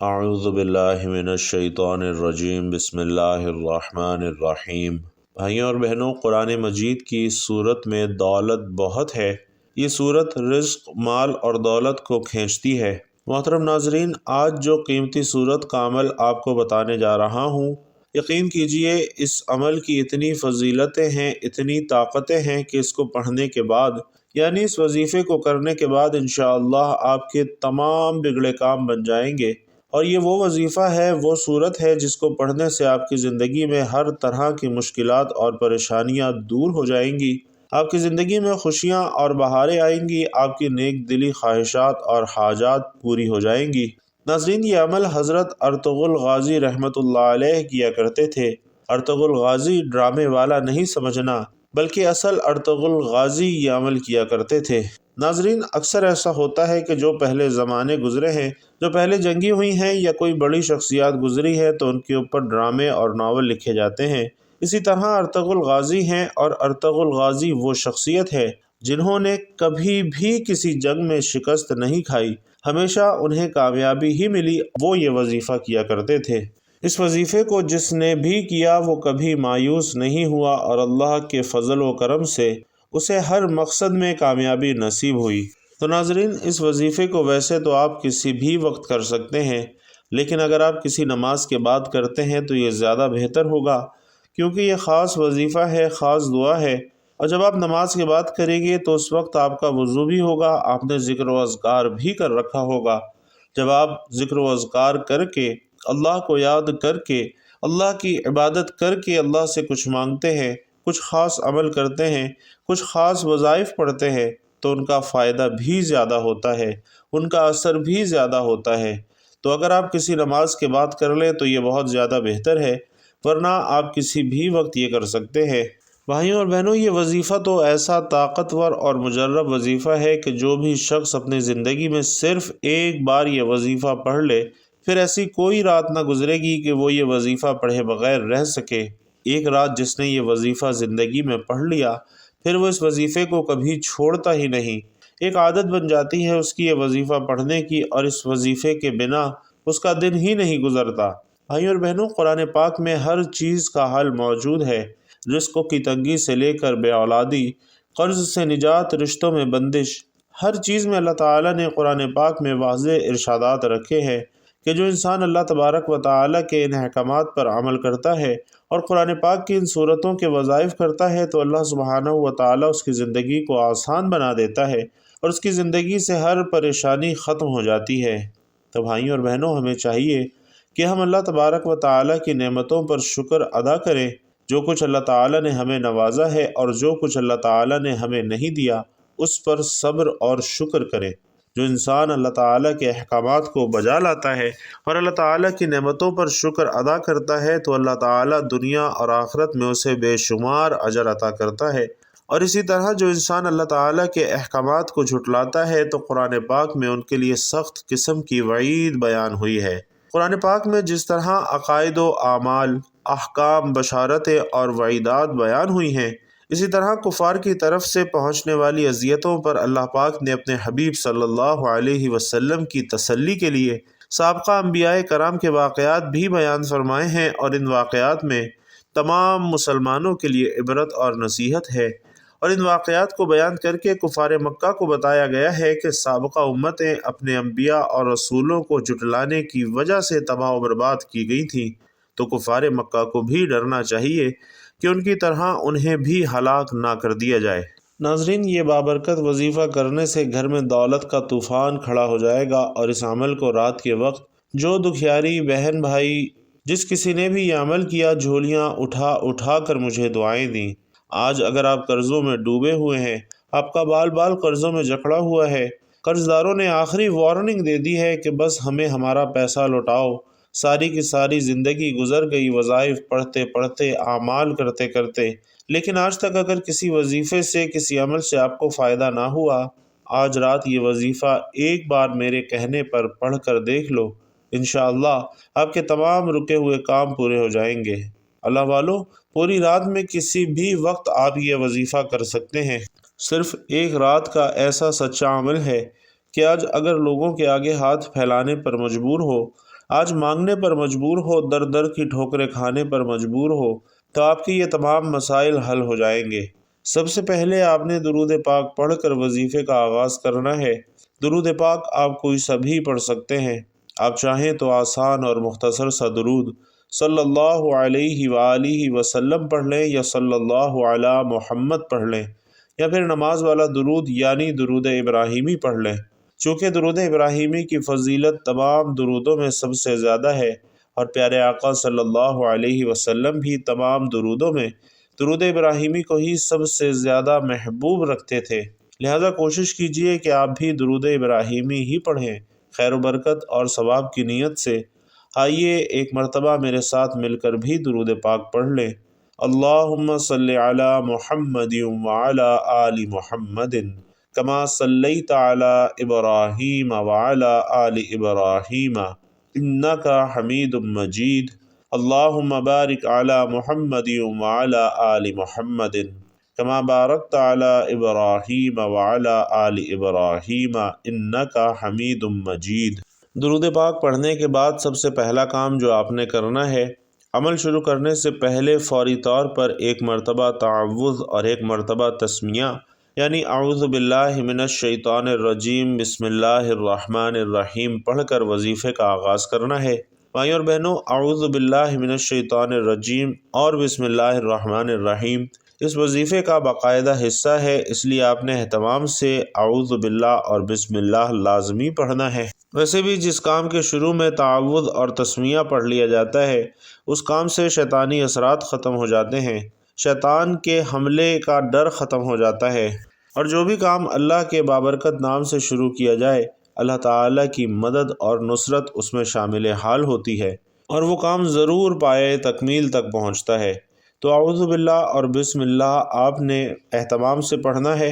اعوذ باللہ من الشیطان الرجیم بسم اللہ الرحمن الرحیم۔ بھائیوں اور بہنوں، قرآن مجید کی اس صورت میں دولت بہت ہے۔ یہ صورت رزق، مال اور دولت کو کھینچتی ہے۔ محترم ناظرین، آج جو قیمتی صورت کا عمل آپ کو بتانے جا رہا ہوں، یقین کیجئے اس عمل کی اتنی فضیلتیں ہیں، اتنی طاقتیں ہیں کہ اس کو پڑھنے کے بعد، یعنی اس وظیفے کو کرنے کے بعد انشاءاللہ آپ کے تمام بگڑے کام بن جائیں گے۔ اور یہ وہ وظیفہ ہے، وہ صورت ہے جس کو پڑھنے سے آپ کی زندگی میں ہر طرح کی مشکلات اور پریشانیاں دور ہو جائیں گی۔ آپ کی زندگی میں خوشیاں اور بہاریں آئیں گی، آپ کی نیک دلی خواہشات اور حاجات پوری ہو جائیں گی۔ ناظرین، یہ عمل حضرت ارطغرل غازی رحمۃ اللہ علیہ کیا کرتے تھے۔ ارطغرل غازی ڈرامے والا نہیں سمجھنا، بلکہ اصل ارطغرل غازی یہ عمل کیا کرتے تھے۔ ناظرین، اکثر ایسا ہوتا ہے کہ جو پہلے زمانے گزرے ہیں، جو پہلے جنگی ہوئی ہیں یا کوئی بڑی شخصیات گزری ہے، تو ان کے اوپر ڈرامے اور ناول لکھے جاتے ہیں۔ اسی طرح ارطغرل غازی ہیں، اور ارطغرل غازی وہ شخصیت ہے جنہوں نے کبھی بھی کسی جنگ میں شکست نہیں کھائی، ہمیشہ انہیں کامیابی ہی ملی۔ وہ یہ وظیفہ کیا کرتے تھے۔ اس وظیفے کو جس نے بھی کیا وہ کبھی مایوس نہیں ہوا، اور اللہ کے فضل و کرم سے اسے ہر مقصد میں کامیابی نصیب ہوئی۔ تو ناظرین، اس وظیفے کو ویسے تو آپ کسی بھی وقت کر سکتے ہیں، لیکن اگر آپ کسی نماز کے بعد کرتے ہیں تو یہ زیادہ بہتر ہوگا، کیونکہ یہ خاص وظیفہ ہے، خاص دعا ہے۔ اور جب آپ نماز کے بعد کریں گے تو اس وقت آپ کا وضو بھی ہوگا، آپ نے ذکر و اذکار بھی کر رکھا ہوگا۔ جب آپ ذکر و اذکار کر کے، اللہ کو یاد کر کے، اللہ کی عبادت کر کے اللہ سے کچھ مانگتے ہیں، کچھ خاص عمل کرتے ہیں، کچھ خاص وظائف پڑھتے ہیں، تو ان کا فائدہ بھی زیادہ ہوتا ہے، ان کا اثر بھی زیادہ ہوتا ہے۔ تو اگر آپ کسی نماز کے بعد کر لیں تو یہ بہت زیادہ بہتر ہے، ورنہ آپ کسی بھی وقت یہ کر سکتے ہیں۔ بھائیوں اور بہنوں، یہ وظیفہ تو ایسا طاقتور اور مجرب وظیفہ ہے کہ جو بھی شخص اپنی زندگی میں صرف ایک بار یہ وظیفہ پڑھ لے، پھر ایسی کوئی رات نہ گزرے گی کہ وہ یہ وظیفہ پڑھے بغیر رہ سکے۔ ایک رات جس نے یہ وظیفہ زندگی میں پڑھ لیا، پھر وہ اس وظیفے کو کبھی چھوڑتا ہی نہیں۔ ایک عادت بن جاتی ہے اس کی یہ وظیفہ پڑھنے کی، اور اس وظیفے کے بنا اس کا دن ہی نہیں گزرتا۔ بھائیوں اور بہنوں، قرآن پاک میں ہر چیز کا حل موجود ہے۔ رزق کی تنگی سے لے کر بے اولادی، قرض سے نجات، رشتوں میں بندش، ہر چیز میں اللہ تعالیٰ نے قرآن پاک میں واضح ارشادات رکھے ہیں کہ جو انسان اللہ تبارک و تعالیٰ کے ان احکامات پر عمل کرتا ہے اور قرآن پاک کی ان صورتوں کے وظائف کرتا ہے، تو اللہ سبحانہ و تعالیٰ اس کی زندگی کو آسان بنا دیتا ہے، اور اس کی زندگی سے ہر پریشانی ختم ہو جاتی ہے۔ تو بھائیوں اور بہنوں، ہمیں چاہیے کہ ہم اللہ تبارک و تعالیٰ کی نعمتوں پر شکر ادا کریں۔ جو کچھ اللہ تعالیٰ نے ہمیں نوازا ہے اور جو کچھ اللہ تعالیٰ نے ہمیں نہیں دیا، اس پر صبر اور شکر کریں۔ جو انسان اللہ تعالیٰ کے احکامات کو بجا لاتا ہے اور اللہ تعالیٰ کی نعمتوں پر شکر ادا کرتا ہے، تو اللہ تعالیٰ دنیا اور آخرت میں اسے بے شمار اجر عطا کرتا ہے۔ اور اسی طرح جو انسان اللہ تعالیٰ کے احکامات کو جھٹلاتا ہے، تو قرآن پاک میں ان کے لیے سخت قسم کی وعید بیان ہوئی ہے۔ قرآن پاک میں جس طرح عقائد و اعمال، احکام، بشارتیں اور وعیدات بیان ہوئی ہیں، اسی طرح کفار کی طرف سے پہنچنے والی اذیتوں پر اللہ پاک نے اپنے حبیب صلی اللہ علیہ وسلم کی تسلی کے لیے سابقہ انبیاء کرام کے واقعات بھی بیان فرمائے ہیں، اور ان واقعات میں تمام مسلمانوں کے لیے عبرت اور نصیحت ہے۔ اور ان واقعات کو بیان کر کے کفار مکہ کو بتایا گیا ہے کہ سابقہ امتیں اپنے انبیاء اور رسولوں کو جھٹلانے کی وجہ سے تباہ و برباد کی گئی تھیں، تو کفار مکہ کو بھی ڈرنا چاہیے کہ ان کی طرح انہیں بھی ہلاک نہ کر دیا جائے۔ ناظرین، یہ بابرکت وظیفہ کرنے سے گھر میں دولت کا طوفان کھڑا ہو جائے گا، اور اس عمل کو رات کے وقت جو دکھیاری بہن بھائی جس کسی نے بھی یہ عمل کیا، جھولیاں اٹھا اٹھا کر مجھے دعائیں دیں۔ آج اگر آپ قرضوں میں ڈوبے ہوئے ہیں، آپ کا بال بال قرضوں میں جکڑا ہوا ہے، قرض داروں نے آخری وارننگ دے دی ہے کہ بس ہمیں ہمارا پیسہ لوٹاؤ، ساری کی ساری زندگی گزر گئی وظائف پڑھتے پڑھتے، اعمال کرتے کرتے، لیکن آج تک اگر کسی وظیفے سے، کسی عمل سے آپ کو فائدہ نہ ہوا، آج رات یہ وظیفہ ایک بار میرے کہنے پر پڑھ کر دیکھ لو، انشاءاللہ آپ کے تمام رکے ہوئے کام پورے ہو جائیں گے۔ اللہ والو، پوری رات میں کسی بھی وقت آپ یہ وظیفہ کر سکتے ہیں۔ صرف ایک رات کا ایسا سچا عمل ہے کہ آج اگر لوگوں کے آگے ہاتھ پھیلانے پر مجبور ہو، آج مانگنے پر مجبور ہو، در در کی ٹھوکریں کھانے پر مجبور ہو، تو آپ کے یہ تمام مسائل حل ہو جائیں گے۔ سب سے پہلے آپ نے درود پاک پڑھ کر وظیفے کا آغاز کرنا ہے۔ درود پاک آپ کوئی سا بھی پڑھ سکتے ہیں۔ آپ چاہیں تو آسان اور مختصر سا درود صلی اللہ علیہ وآلہ وسلم پڑھ لیں، یا صلی اللہ علی محمد پڑھ لیں، یا پھر نماز والا درود یعنی درود ابراہیمی پڑھ لیں۔ چونکہ درود ابراہیمی کی فضیلت تمام درودوں میں سب سے زیادہ ہے، اور پیارے آقا صلی اللہ علیہ وسلم بھی تمام درودوں میں درود ابراہیمی کو ہی سب سے زیادہ محبوب رکھتے تھے۔ لہذا کوشش کیجئے کہ آپ بھی درود ابراہیمی ہی پڑھیں، خیر و برکت اور ثواب کی نیت سے۔ آئیے ایک مرتبہ میرے ساتھ مل کر بھی درود پاک پڑھ لیں۔ اللہم صلی علی محمد وعلی آل محمد کما صلیت علی ابراہیم وعلی آل ابراہیم انک حمید مجید۔ اللہم بارک علی محمد وعلی آل محمد کما بارکت علی ابراہیم وعلی آل ابراہیم انک حمید مجید۔ درود پاک پڑھنے کے بعد سب سے پہلا کام جو آپ نے کرنا ہے، عمل شروع کرنے سے پہلے فوری طور پر ایک مرتبہ تعوذ اور ایک مرتبہ تسمیہ یعنی اعوذ باللہ من الشیطان الرجیم بسم اللہ الرحمن الرحیم پڑھ کر وظیفے کا آغاز کرنا ہے۔ بھائیوں اور بہنوں، اعوذ باللہ من الشیطان الرجیم اور بسم اللہ الرحمن الرحیم اس وظیفے کا باقاعدہ حصہ ہے، اس لیے آپ نے اہتمام سے اعوذ باللہ اور بسم اللہ لازمی پڑھنا ہے۔ ویسے بھی جس کام کے شروع میں تعوذ اور تسمیہ پڑھ لیا جاتا ہے، اس کام سے شیطانی اثرات ختم ہو جاتے ہیں، شیطان کے حملے کا ڈر ختم ہو جاتا ہے، اور جو بھی کام اللہ کے بابرکت نام سے شروع کیا جائے، اللہ تعالیٰ کی مدد اور نصرت اس میں شامل حال ہوتی ہے، اور وہ کام ضرور پائے تکمیل تک پہنچتا ہے۔ تو اعوذ باللہ اور بسم اللہ آپ نے اہتمام سے پڑھنا ہے،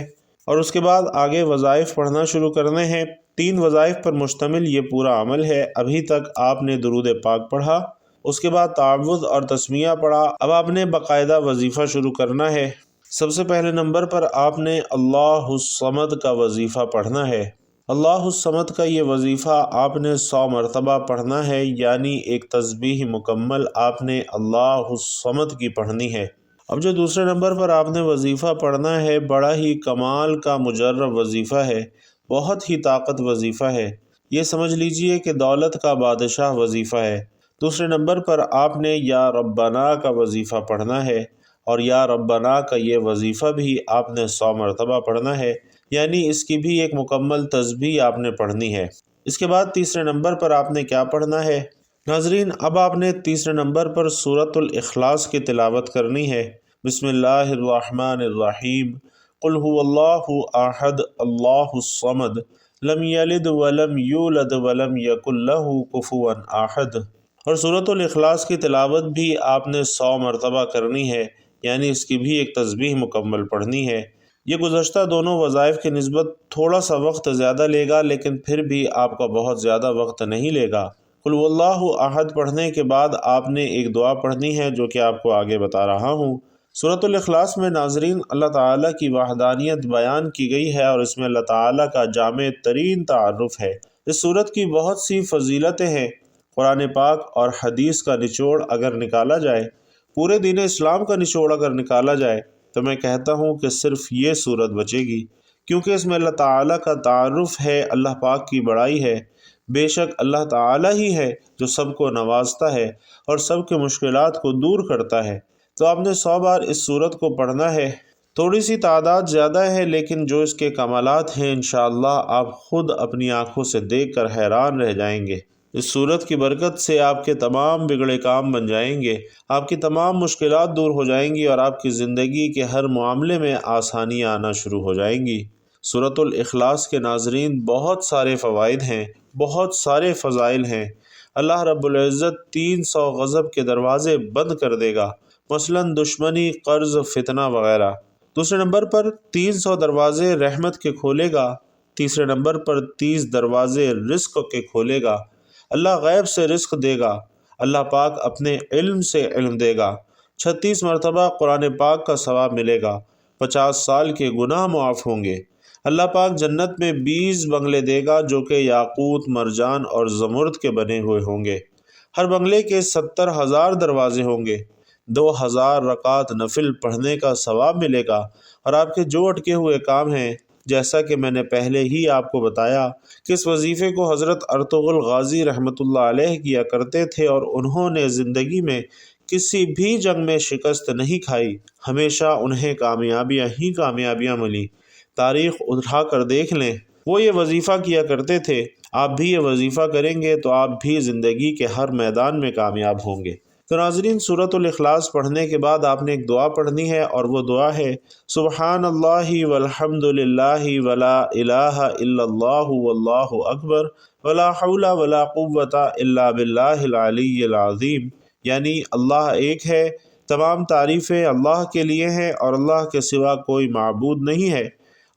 اور اس کے بعد آگے وظائف پڑھنا شروع کرنے ہیں۔ 3 وظائف پر مشتمل یہ پورا عمل ہے۔ ابھی تک آپ نے درود پاک پڑھا، اس کے بعد تعوذ اور تسمیہ پڑھا، اب آپ نے باقاعدہ وظیفہ شروع کرنا ہے۔ سب سے پہلے نمبر پر آپ نے اللہ الصمد کا وظیفہ پڑھنا ہے۔ اللہ الصمد کا یہ وظیفہ آپ نے 100 مرتبہ پڑھنا ہے، یعنی ایک تسبیح مکمل آپ نے اللہ الصمد کی پڑھنی ہے۔ اب جو دوسرے نمبر پر آپ نے وظیفہ پڑھنا ہے، بڑا ہی کمال کا مجرب وظیفہ ہے، بہت ہی طاقت وظیفہ ہے، یہ سمجھ لیجئے کہ دولت کا بادشاہ وظیفہ ہے۔ دوسرے نمبر پر آپ نے یا ربنا کا وظیفہ پڑھنا ہے، اور یا ربنا کا یہ وظیفہ بھی آپ نے 100 مرتبہ پڑھنا ہے، یعنی اس کی بھی ایک مکمل تسبیح آپ نے پڑھنی ہے۔ اس کے بعد تیسرے نمبر پر آپ نے کیا پڑھنا ہے؟ ناظرین، اب آپ نے تیسرے نمبر پر سورۃ الاخلاص کی تلاوت کرنی ہے۔ بسم اللہ الرحمن الرحیم قل هو اللہ احد اللہ الصمد لم یلد ولم یولد ولم یکن لہ کفوا احد۔ اور سورۃ الاخلاص کی تلاوت بھی آپ نے 100 مرتبہ کرنی ہے، یعنی اس کی بھی ایک تسبیح مکمل پڑھنی ہے۔ یہ گزشتہ دونوں وظائف کی نسبت تھوڑا سا وقت زیادہ لے گا، لیکن پھر بھی آپ کا بہت زیادہ وقت نہیں لے گا۔ قل هو اللہ احد پڑھنے کے بعد آپ نے ایک دعا پڑھنی ہے، جو کہ آپ کو آگے بتا رہا ہوں۔ سورۃ الاخلاص میں ناظرین اللہ تعالیٰ کی وحدانیت بیان کی گئی ہے، اور اس میں اللہ تعالیٰ کا جامع ترین تعارف ہے۔ اس سورت کی بہت سی فضیلتیں ہیں۔ قرآن پاک اور حدیث کا نچوڑ اگر نکالا جائے، پورے دین اسلام کا نچوڑ اگر نکالا جائے، تو میں کہتا ہوں کہ صرف یہ سورت بچے گی، کیونکہ اس میں اللہ تعالیٰ کا تعارف ہے، اللہ پاک کی بڑائی ہے۔ بے شک اللہ تعالیٰ ہی ہے جو سب کو نوازتا ہے اور سب کے مشکلات کو دور کرتا ہے۔ تو آپ نے 100 بار اس سورت کو پڑھنا ہے۔ تھوڑی سی تعداد زیادہ ہے، لیکن جو اس کے کمالات ہیں انشاءاللہ آپ خود اپنی آنکھوں سے دیکھ کر حیران رہ جائیں گے۔ اس سورت کی برکت سے آپ کے تمام بگڑے کام بن جائیں گے، آپ کی تمام مشکلات دور ہو جائیں گی، اور آپ کی زندگی کے ہر معاملے میں آسانیاں آنا شروع ہو جائیں گی۔ سورۃ الاخلاص کے ناظرین بہت سارے فوائد ہیں، بہت سارے فضائل ہیں۔ اللہ رب العزت 300 غضب کے دروازے بند کر دے گا، مثلا دشمنی، قرض، فتنہ وغیرہ۔ دوسرے نمبر پر 300 دروازے رحمت کے کھولے گا۔ تیسرے نمبر پر 30 دروازے رزق کے کھولے گا۔ اللہ غیب سے رزق دے گا، اللہ پاک اپنے علم سے علم دے گا۔ 36 مرتبہ قرآن پاک کا ثواب ملے گا، 50 سال کے گناہ معاف ہوں گے۔ اللہ پاک جنت میں 20 بنگلے دے گا جو کہ یاقوت، مرجان اور زمرد کے بنے ہوئے ہوں گے۔ ہر بنگلے کے 70,000 دروازے ہوں گے۔ 2000 رکعت نفل پڑھنے کا ثواب ملے گا، اور آپ کے جو اٹکے ہوئے کام ہیں، جیسا کہ میں نے پہلے ہی آپ کو بتایا کہ اس وظیفے کو حضرت ارطغرل غازی رحمۃ اللہ علیہ کیا کرتے تھے، اور انہوں نے زندگی میں کسی بھی جنگ میں شکست نہیں کھائی، ہمیشہ انہیں کامیابیاں ہی کامیابیاں ملی۔ تاریخ اٹھا کر دیکھ لیں، وہ یہ وظیفہ کیا کرتے تھے۔ آپ بھی یہ وظیفہ کریں گے تو آپ بھی زندگی کے ہر میدان میں کامیاب ہوں گے۔ تو ناظرین، سورۃ الاخلاص پڑھنے کے بعد آپ نے ایک دعا پڑھنی ہے، اور وہ دعا ہے سبحان اللہ والحمد للہ ولا الہ الا اللہ واللہ اکبر ولا حول ولا قوت الا باللہ العلی العظیم، یعنی اللہ ایک ہے، تمام تعریفیں اللہ کے لیے ہیں اور اللہ کے سوا کوئی معبود نہیں ہے۔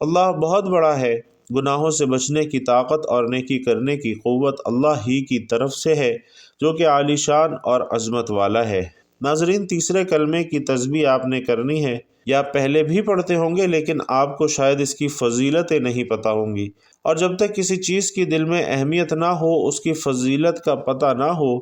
اللہ بہت بڑا ہے، گناہوں سے بچنے کی طاقت اور نیکی کرنے کی قوت اللہ ہی کی طرف سے ہے، جو کہ عالی شان اور عظمت والا ہے۔ ناظرین، تیسرے کلمے کی تسبیح آپ نے کرنی ہے، یا پہلے بھی پڑھتے ہوں گے لیکن آپ کو شاید اس کی فضیلتیں نہیں پتہ ہوں گی، اور جب تک کسی چیز کی دل میں اہمیت نہ ہو، اس کی فضیلت کا پتہ نہ ہو،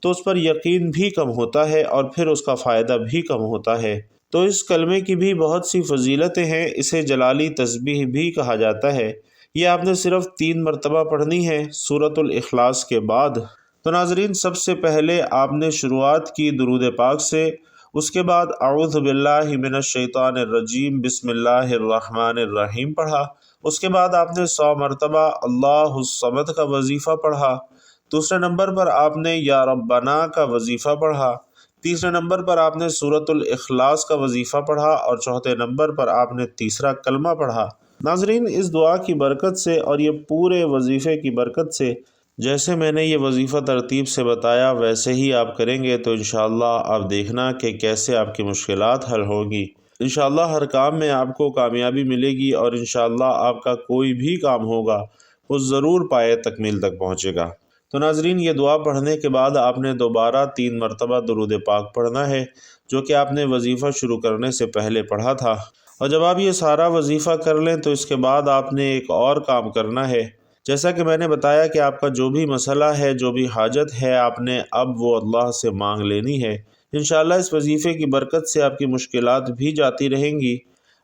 تو اس پر یقین بھی کم ہوتا ہے اور پھر اس کا فائدہ بھی کم ہوتا ہے۔ تو اس کلمے کی بھی بہت سی فضیلتیں ہیں، اسے جلالی تسبیح بھی کہا جاتا ہے۔ یہ آپ نے صرف 3 مرتبہ پڑھنی ہے سورۃ الاخلاص کے بعد۔ تو ناظرین، سب سے پہلے آپ نے شروعات کی درود پاک سے، اس کے بعد اعوذ باللہ من الشیطان الرجیم بسم اللہ الرحمن الرحیم پڑھا، اس کے بعد آپ نے 100 مرتبہ اللہ الصمد کا وظیفہ پڑھا، دوسرے نمبر پر آپ نے یا ربنا کا وظیفہ پڑھا، تیسرے نمبر پر آپ نے سورۃ الاخلاص کا وظیفہ پڑھا، اور چوتھے نمبر پر آپ نے تیسرا کلمہ پڑھا۔ ناظرین، اس دعا کی برکت سے اور یہ پورے وظیفے کی برکت سے، جیسے میں نے یہ وظیفہ ترتیب سے بتایا ویسے ہی آپ کریں گے تو انشاءاللہ آپ دیکھنا کہ کیسے آپ کی مشکلات حل ہوگی۔ انشاءاللہ ہر کام میں آپ کو کامیابی ملے گی، اور انشاءاللہ آپ کا کوئی بھی کام ہوگا وہ ضرور پائے تکمیل تک پہنچے گا۔ تو ناظرین، یہ دعا پڑھنے کے بعد آپ نے دوبارہ 3 مرتبہ درود پاک پڑھنا ہے، جو کہ آپ نے وظیفہ شروع کرنے سے پہلے پڑھا تھا۔ اور جب آپ یہ سارا وظیفہ کر لیں تو اس کے بعد آپ نے ایک اور کام کرنا ہے۔ جیسا کہ میں نے بتایا کہ آپ کا جو بھی مسئلہ ہے، جو بھی حاجت ہے، آپ نے اب وہ اللہ سے مانگ لینی ہے۔ انشاءاللہ اس وظیفے کی برکت سے آپ کی مشکلات بھی جاتی رہیں گی۔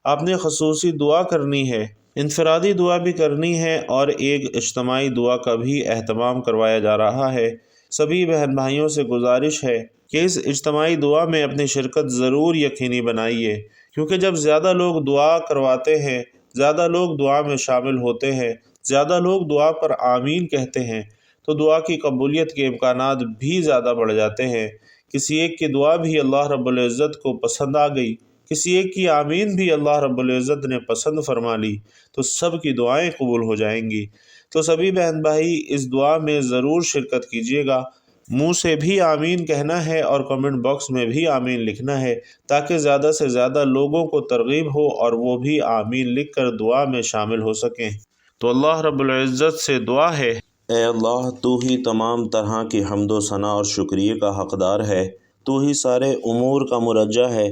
آپ نے خصوصی دعا کرنی ہے، انفرادی دعا بھی کرنی ہے، اور ایک اجتماعی دعا کا بھی اہتمام کروایا جا رہا ہے۔ سبھی بہن بھائیوں سے گزارش ہے کہ اس اجتماعی دعا میں اپنی شرکت ضرور یقینی بنائیے، کیونکہ جب زیادہ لوگ دعا کرواتے ہیں، زیادہ لوگ دعا میں شامل ہوتے ہیں، زیادہ لوگ دعا پر آمین کہتے ہیں، تو دعا کی قبولیت کے امکانات بھی زیادہ بڑھ جاتے ہیں۔ کسی ایک کی دعا بھی اللہ رب العزت کو پسند آ گئی، کسی ایک کی آمین بھی اللہ رب العزت نے پسند فرما لی، تو سب کی دعائیں قبول ہو جائیں گی۔ تو سبھی بہن بھائی اس دعا میں ضرور شرکت کیجیے گا، منہ سے بھی آمین کہنا ہے اور کمنٹ باکس میں بھی آمین لکھنا ہے، تاکہ زیادہ سے زیادہ لوگوں کو ترغیب ہو اور وہ بھی آمین لکھ کر دعا میں شامل ہو سکیں۔ تو اللہ رب العزت سے دعا ہے، اے اللہ، تو ہی تمام طرح کی حمد و ثنا اور شکریہ کا حقدار ہے، تو ہی سارے امور کا مرجع ہے،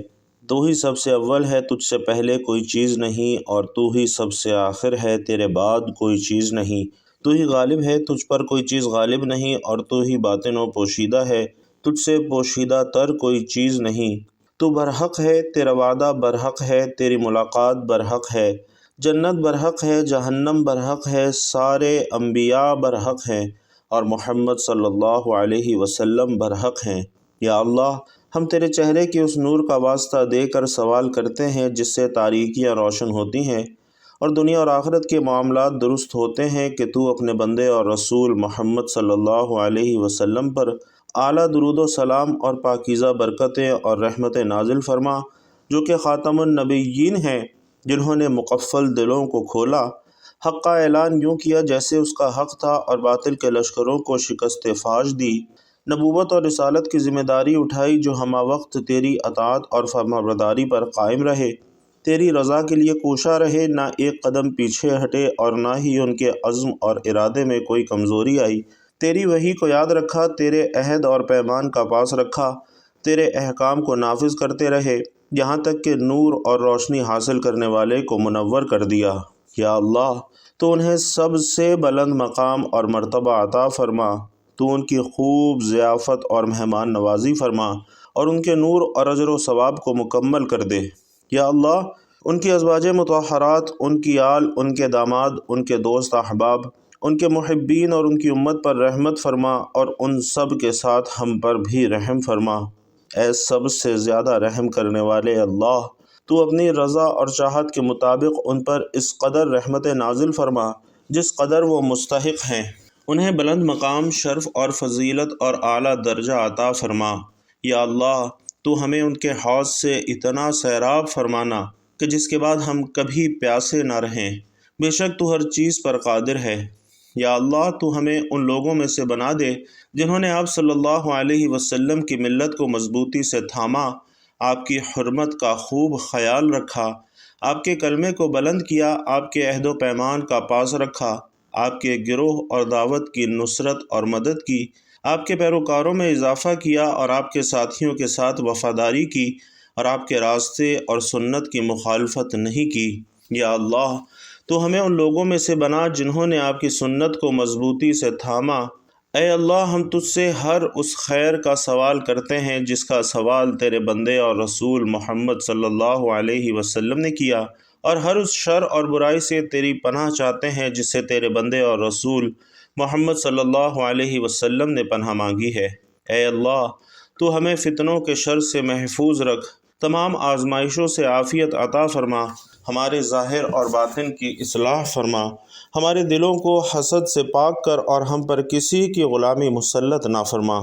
تو ہی سب سے اول ہے، تجھ سے پہلے کوئی چیز نہیں، اور تو ہی سب سے آخر ہے، تیرے بعد کوئی چیز نہیں، تو ہی غالب ہے، تجھ پر کوئی چیز غالب نہیں، اور تو ہی باطن و پوشیدہ ہے، تجھ سے پوشیدہ تر کوئی چیز نہیں، تو برحق ہے، تیرا وعدہ برحق ہے، تیری ملاقات برحق ہے، جنت برحق ہے، جہنم برحق ہے، سارے انبیاء برحق ہیں، اور محمد صلی اللہ علیہ وسلم برحق ہیں۔ یا اللہ، ہم تیرے چہرے کی اس نور کا واسطہ دے کر سوال کرتے ہیں جس سے تاریکیاں روشن ہوتی ہیں اور دنیا اور آخرت کے معاملات درست ہوتے ہیں، کہ تو اپنے بندے اور رسول محمد صلی اللہ علیہ وسلم پر اعلیٰ درود و سلام اور پاکیزہ برکتیں اور رحمتیں نازل فرما، جو کہ خاتم النبیین ہیں، جنہوں نے مقفل دلوں کو کھولا، حق کا اعلان یوں کیا جیسے اس کا حق تھا، اور باطل کے لشکروں کو شکست فاش دی، نبوت اور رسالت کی ذمہ داری اٹھائی، جو ہمہ وقت تیری اطاعت اور فرمانبرداری پر قائم رہے، تیری رضا کے لیے کوشاں رہے، نہ ایک قدم پیچھے ہٹے، اور نہ ہی ان کے عزم اور ارادے میں کوئی کمزوری آئی، تیری وحی کو یاد رکھا، تیرے عہد اور پیمان کا پاس رکھا، تیرے احکام کو نافذ کرتے رہے، یہاں تک کہ نور اور روشنی حاصل کرنے والے کو منور کر دیا۔ یا اللہ تو انہیں سب سے بلند مقام اور مرتبہ عطا فرما، تو ان کی خوب ضیافت اور مہمان نوازی فرما اور ان کے نور اور اجر و ثواب کو مکمل کر دے۔ یا اللہ ان کی ازواج مطہرات، ان کی آل، ان کے داماد، ان کے دوست احباب، ان کے محبین اور ان کی امت پر رحمت فرما، اور ان سب کے ساتھ ہم پر بھی رحم فرما۔ اے سب سے زیادہ رحم کرنے والے اللہ، تو اپنی رضا اور چاہت کے مطابق ان پر اس قدر رحمت نازل فرما جس قدر وہ مستحق ہیں۔ انہیں بلند مقام، شرف اور فضیلت اور اعلیٰ درجہ عطا فرما۔ یا اللہ تو ہمیں ان کے حوض سے اتنا سیراب فرمانا کہ جس کے بعد ہم کبھی پیاسے نہ رہیں۔ بے شک تو ہر چیز پر قادر ہے۔ یا اللہ تو ہمیں ان لوگوں میں سے بنا دے جنہوں نے آپ صلی اللہ علیہ وسلم کی ملت کو مضبوطی سے تھاما، آپ کی حرمت کا خوب خیال رکھا، آپ کے کلمے کو بلند کیا، آپ کے عہد و پیمان کا پاس رکھا، آپ کے گروہ اور دعوت کی نصرت اور مدد کی، آپ کے پیروکاروں میں اضافہ کیا اور آپ کے ساتھیوں کے ساتھ وفاداری کی، اور آپ کے راستے اور سنت کی مخالفت نہیں کی۔ یا اللہ تو ہمیں ان لوگوں میں سے بنا جنہوں نے آپ کی سنت کو مضبوطی سے تھاما۔ اے اللہ ہم تجھ سے ہر اس خیر کا سوال کرتے ہیں جس کا سوال تیرے بندے اور رسول محمد صلی اللہ علیہ وسلم نے کیا، اور ہر اس شر اور برائی سے تیری پناہ چاہتے ہیں جس سے تیرے بندے اور رسول محمد صلی اللہ علیہ وسلم نے پناہ مانگی ہے۔ اے اللہ تو ہمیں فتنوں کے شر سے محفوظ رکھ، تمام آزمائشوں سے عافیت عطا فرما، ہمارے ظاہر اور باطن کی اصلاح فرما، ہمارے دلوں کو حسد سے پاک کر اور ہم پر کسی کی غلامی مسلط نہ فرما۔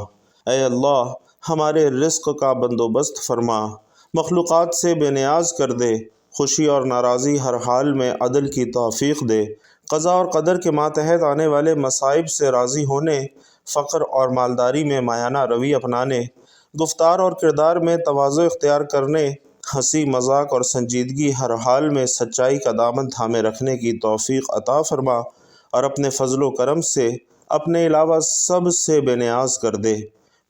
اے اللہ ہمارے رزق کا بندوبست فرما، مخلوقات سے بے نیاز کر دے، خوشی اور ناراضی ہر حال میں عدل کی توفیق دے، قضاء اور قدر کے ماتحت آنے والے مصائب سے راضی ہونے، فقر اور مالداری میں مایانہ روی اپنانے، گفتار اور کردار میں تواضع اختیار کرنے، ہنسی مذاق اور سنجیدگی ہر حال میں سچائی کا دامن تھامے رکھنے کی توفیق عطا فرما، اور اپنے فضل و کرم سے اپنے علاوہ سب سے بے نیاز کر دے۔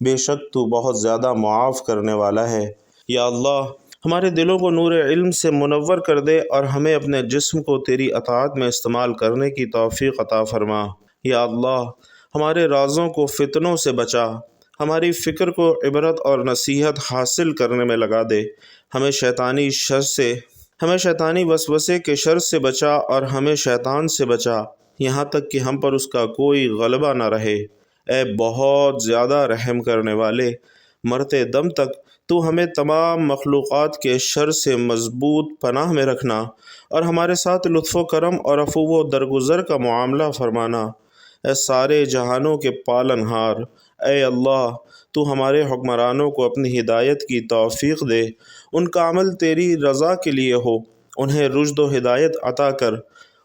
بے شک تو بہت زیادہ معاف کرنے والا ہے۔ یا اللہ ہمارے دلوں کو نور علم سے منور کر دے اور ہمیں اپنے جسم کو تیری اطاعت میں استعمال کرنے کی توفیق عطا فرما۔ یا اللہ ہمارے رازوں کو فتنوں سے بچا، ہماری فکر کو عبرت اور نصیحت حاصل کرنے میں لگا دے، ہمیں شیطانی وسوسے کے شر سے بچا اور ہمیں شیطان سے بچا، یہاں تک کہ ہم پر اس کا کوئی غلبہ نہ رہے۔ اے بہت زیادہ رحم کرنے والے، مرتے دم تک تو ہمیں تمام مخلوقات کے شر سے مضبوط پناہ میں رکھنا، اور ہمارے ساتھ لطف و کرم اور عفو و درگزر کا معاملہ فرمانا۔ اے سارے جہانوں کے پالن ہار، اے اللہ تو ہمارے حکمرانوں کو اپنی ہدایت کی توفیق دے، ان کا عمل تیری رضا کے لیے ہو، انہیں رشد و ہدایت عطا کر،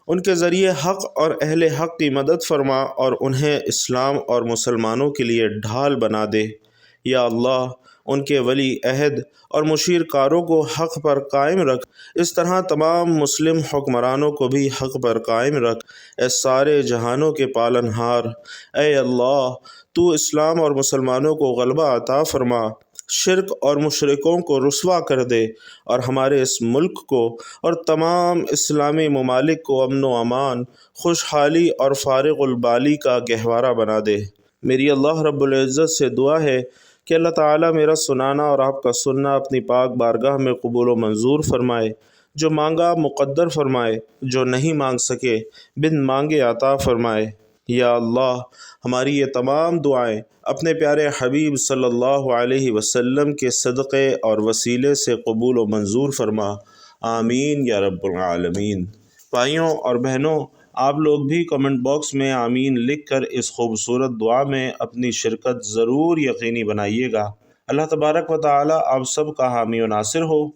ان کے ذریعے حق اور اہل حق کی مدد فرما، اور انہیں اسلام اور مسلمانوں کے لیے ڈھال بنا دے۔ یا اللہ ان کے ولی عہد اور مشیر کاروں کو حق پر قائم رکھ، اس طرح تمام مسلم حکمرانوں کو بھی حق پر قائم رکھ۔ اے سارے جہانوں کے پالن ہار، اے اللہ تو اسلام اور مسلمانوں کو غلبہ عطا فرما، شرک اور مشرکوں کو رسوا کر دے، اور ہمارے اس ملک کو اور تمام اسلامی ممالک کو امن و امان، خوشحالی اور فارغ البالی کا گہوارہ بنا دے۔ میری اللہ رب العزت سے دعا ہے کہ اللہ تعالیٰ میرا سنانا اور آپ کا سننا اپنی پاک بارگاہ میں قبول و منظور فرمائے، جو مانگا مقدر فرمائے، جو نہیں مانگ سکے بن مانگے عطا فرمائے۔ یا اللہ ہماری یہ تمام دعائیں اپنے پیارے حبیب صلی اللہ علیہ وسلم کے صدقے اور وسیلے سے قبول و منظور فرما، آمین یا رب العالمین۔ بھائیوں اور بہنوں، آپ لوگ بھی کمنٹ باکس میں آمین لکھ کر اس خوبصورت دعا میں اپنی شرکت ضرور یقینی بنائیے گا۔ اللہ تبارک و تعالی آپ سب کا حامی و ناصر ہو،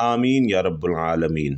آمین یا رب العالمین۔